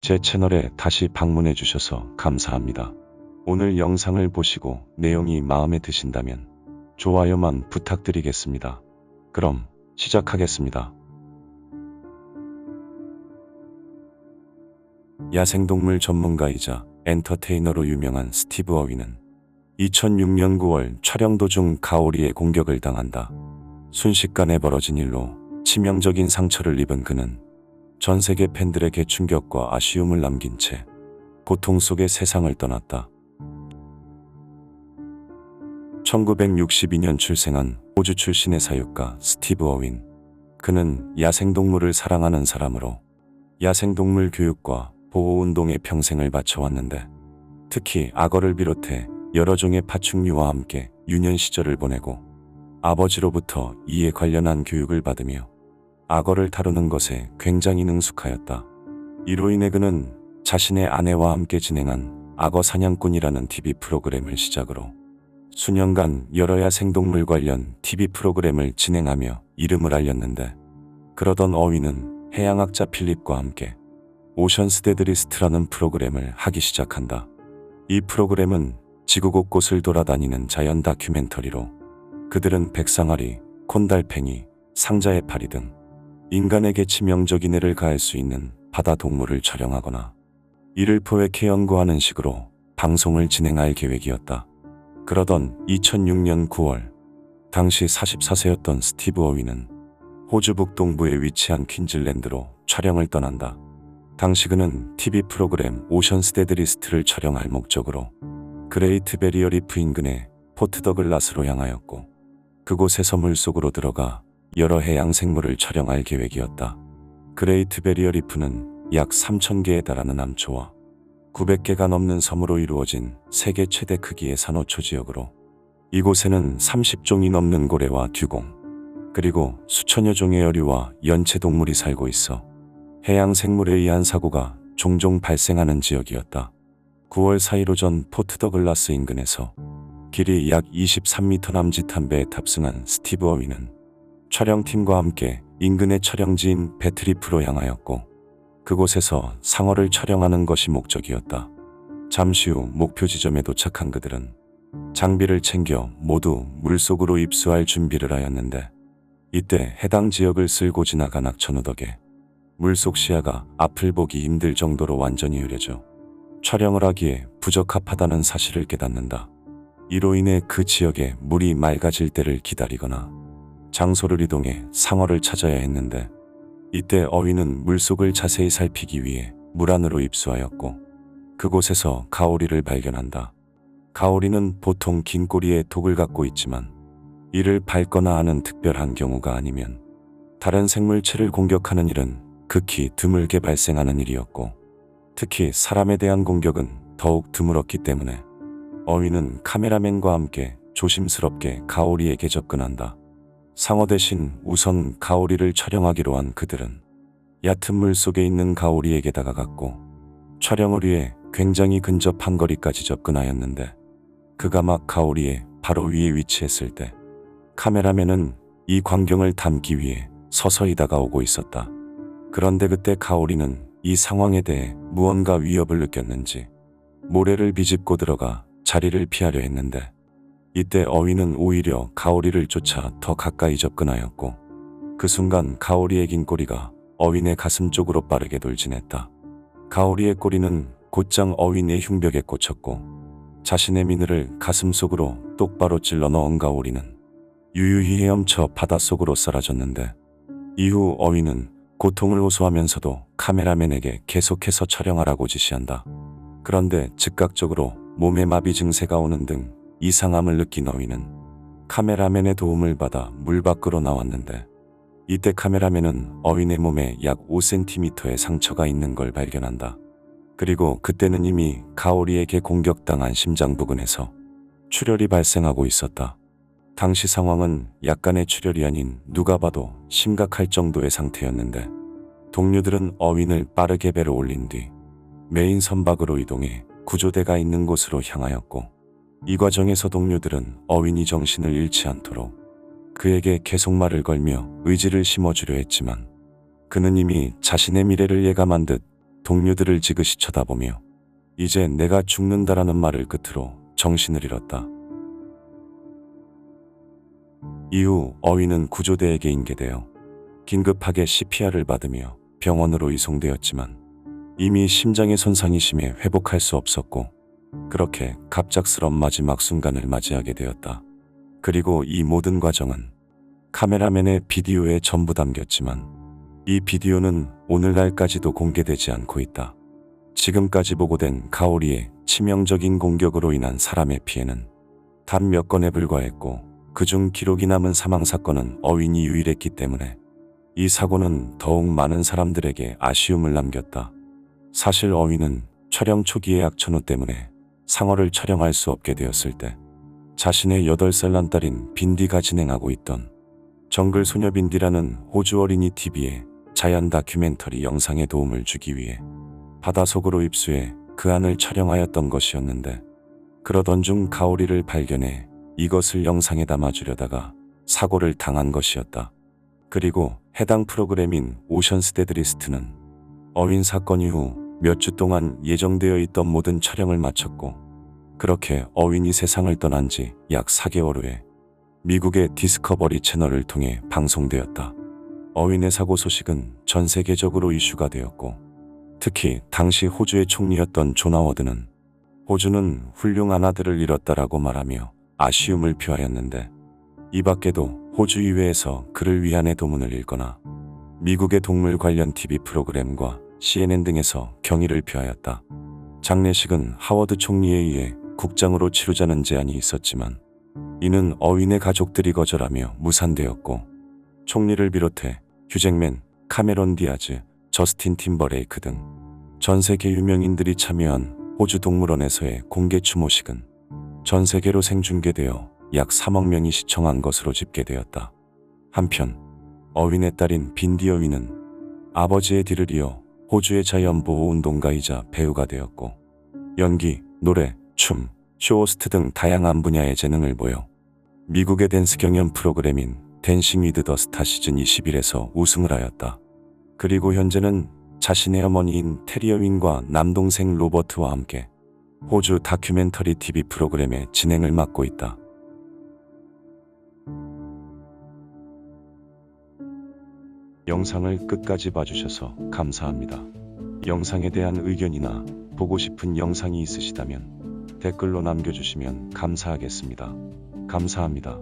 제 채널에 다시 방문해 주셔서 감사합니다. 오늘 영상을 보시고 내용이 마음에 드신다면 좋아요만 부탁드리겠습니다. 그럼 시작하겠습니다. 야생동물 전문가이자 엔터테이너로 유명한 스티브 어윈은 2006년 9월 촬영 도중 가오리의 공격을 당한다. 순식간에 벌어진 일로 치명적인 상처를 입은 그는 전 세계 팬들에게 충격과 아쉬움을 남긴 채 고통 속에 세상을 떠났다. 1962년 출생한 호주 출신의 사육가 스티브 어윈. 그는 야생동물을 사랑하는 사람으로 야생동물 교육과 보호운동에 평생을 바쳐왔는데, 특히 악어를 비롯해 여러 종의 파충류와 함께 유년 시절을 보내고 아버지로부터 이에 관련한 교육을 받으며 악어를 다루는 것에 굉장히 능숙하였다. 이로 인해 그는 자신의 아내와 함께 진행한 악어 사냥꾼이라는 TV 프로그램을 시작으로 수년간 여러 야생동물 관련 TV 프로그램을 진행하며 이름을 알렸는데, 그러던 어윈은 해양학자 필립과 함께 오션스 데드리스트라는 프로그램을 하기 시작한다. 이 프로그램은 지구 곳곳을 돌아다니는 자연 다큐멘터리로 그들은 백상아리, 콘달팽이, 상자해파리 등 인간에게 치명적인 해를 가할 수 있는 바다 동물을 촬영하거나 이를 포획해 연구하는 식으로 방송을 진행할 계획이었다. 그러던 2006년 9월, 당시 44세였던 스티브 어윈은 호주 북동부에 위치한 퀸즐랜드로 촬영을 떠난다. 당시 그는 TV 프로그램 오션스 데드리스트를 촬영할 목적으로 그레이트 베리어 리프 인근의 포트 더글라스로 향하였고, 그곳에서 물속으로 들어가 여러 해양 생물을 촬영할 계획이었다. 그레이트 베리어 리프는 약 3,000개에 달하는 암초와 900개가 넘는 섬으로 이루어진 세계 최대 크기의 산호초 지역으로, 이곳에는 30종이 넘는 고래와 듀공, 그리고 수천여 종의 어류와 연체동물이 살고 있어 해양 생물에 의한 사고가 종종 발생하는 지역이었다. 9월 4일 오전 포트 더글라스 인근에서 길이 약 23m 남짓한 배에 탑승한 스티브 어윈은 촬영팀과 함께 인근의 촬영지인 배트리프로 향하였고, 그곳에서 상어를 촬영하는 것이 목적이었다. 잠시 후 목표 지점에 도착한 그들은 장비를 챙겨 모두 물속으로 입수할 준비를 하였는데, 이때 해당 지역을 쓸고 지나간 악천후 덕에 물속 시야가 앞을 보기 힘들 정도로 완전히 흐려져 촬영을 하기에 부적합하다는 사실을 깨닫는다. 이로 인해 그 지역에 물이 맑아질 때를 기다리거나 장소를 이동해 상어를 찾아야 했는데, 이때 어윈은 물속을 자세히 살피기 위해 물 안으로 입수하였고, 그곳에서 가오리를 발견한다. 가오리는 보통 긴 꼬리에 독을 갖고 있지만 이를 밟거나 하는 특별한 경우가 아니면 다른 생물체를 공격하는 일은 극히 드물게 발생하는 일이었고, 특히 사람에 대한 공격은 더욱 드물었기 때문에 어윈은 카메라맨과 함께 조심스럽게 가오리에게 접근한다. 상어 대신 우선 가오리를 촬영하기로 한 그들은 얕은 물 속에 있는 가오리에게 다가갔고, 촬영을 위해 굉장히 근접한 거리까지 접근하였는데, 그가 막 가오리의 바로 위에 위치했을 때 카메라맨은 이 광경을 담기 위해 서서히 다가오고 있었다. 그런데 그때 가오리는 이 상황에 대해 무언가 위협을 느꼈는지 모래를 비집고 들어가 자리를 피하려 했는데, 이때 어윈은 오히려 가오리를 쫓아 더 가까이 접근하였고, 그 순간 가오리의 긴 꼬리가 어윈의 가슴 쪽으로 빠르게 돌진했다. 가오리의 꼬리는 곧장 어윈의 흉벽에 꽂혔고, 자신의 미늘을 가슴 속으로 똑바로 찔러 넣은 가오리는 유유히 헤엄쳐 바닷속으로 사라졌는데, 이후 어윈은 고통을 호소하면서도 카메라맨에게 계속해서 촬영하라고 지시한다. 그런데 즉각적으로 몸에 마비 증세가 오는 등 이상함을 느낀 어윈은 카메라맨의 도움을 받아 물 밖으로 나왔는데, 이때 카메라맨은 어윈의 몸에 약 5cm의 상처가 있는 걸 발견한다. 그리고 그때는 이미 가오리에게 공격당한 심장 부근에서 출혈이 발생하고 있었다. 당시 상황은 약간의 출혈이 아닌 누가 봐도 심각할 정도의 상태였는데, 동료들은 어윈을 빠르게 배로 올린 뒤 메인 선박으로 이동해 구조대가 있는 곳으로 향하였고, 이 과정에서 동료들은 어윈이 정신을 잃지 않도록 그에게 계속 말을 걸며 의지를 심어주려 했지만, 그는 이미 자신의 미래를 예감한 듯 동료들을 지그시 쳐다보며 이제 내가 죽는다라는 말을 끝으로 정신을 잃었다. 이후 어윈은 구조대에게 인계되어 긴급하게 CPR을 받으며 병원으로 이송되었지만 이미 심장의 손상이 심해 회복할 수 없었고 그렇게 갑작스런 마지막 순간을 맞이하게 되었다. 그리고 이 모든 과정은 카메라맨의 비디오에 전부 담겼지만 이 비디오는 오늘날까지도 공개되지 않고 있다. 지금까지 보고된 가오리의 치명적인 공격으로 인한 사람의 피해는 단 몇 건에 불과했고 그중 기록이 남은 사망사건은 어윈이 유일했기 때문에 이 사고는 더욱 많은 사람들에게 아쉬움을 남겼다. 사실 어윈은 촬영 초기의 악천후 때문에 상어를 촬영할 수 없게 되었을 때 자신의 8살 난 딸인 빈디가 진행하고 있던 정글 소녀 빈디라는 호주 어린이 TV의 자연 다큐멘터리 영상에 도움을 주기 위해 바닷속으로 입수해 그 안을 촬영하였던 것이었는데 그러던 중 가오리를 발견해 이것을 영상에 담아주려다가 사고를 당한 것이었다. 그리고 해당 프로그램인 오션스 데드리스트는 어윈 사건 이후 몇 주 동안 예정되어 있던 모든 촬영을 마쳤고 그렇게 어윈이 세상을 떠난 지 약 4개월 후에 미국의 디스커버리 채널을 통해 방송되었다. 어윈의 사고 소식은 전 세계적으로 이슈가 되었고 특히 당시 호주의 총리였던 존 하워드는 호주는 훌륭한 아들을 잃었다라고 말하며 아쉬움을 표하였는데 이 밖에도 호주 이외에서 그를 위한 애도문을 읽거나 미국의 동물 관련 TV 프로그램과 CNN 등에서 경의를 표하였다. 장례식은 하워드 총리에 의해 국장으로 치르자는 제안이 있었지만 이는 어윈의 가족들이 거절하며 무산되었고 총리를 비롯해 휴잭맨, 카메론 디아즈, 저스틴 팀버레이크 등 전 세계 유명인들이 참여한 호주 동물원에서의 공개 추모식은 전 세계로 생중계되어 약 3억 명이 시청한 것으로 집계되었다. 한편 어윈의 딸인 빈디 어윈은 아버지의 뒤를 이어 호주의 자연보호운동가이자 배우가 되었고 연기, 노래, 춤, 쇼호스트 등 다양한 분야의 재능을 보여 미국의 댄스 경연 프로그램인 댄싱 위드 더 스타 시즌 21에서 우승을 하였다. 그리고 현재는 자신의 어머니인 테리 어윈과 남동생 로버트와 함께 호주 다큐멘터리 TV 프로그램의 진행을 맡고 있다. 영상을 끝까지 봐주셔서 감사합니다. 영상에 대한 의견이나 보고 싶은 영상이 있으시다면 댓글로 남겨주시면 감사하겠습니다. 감사합니다.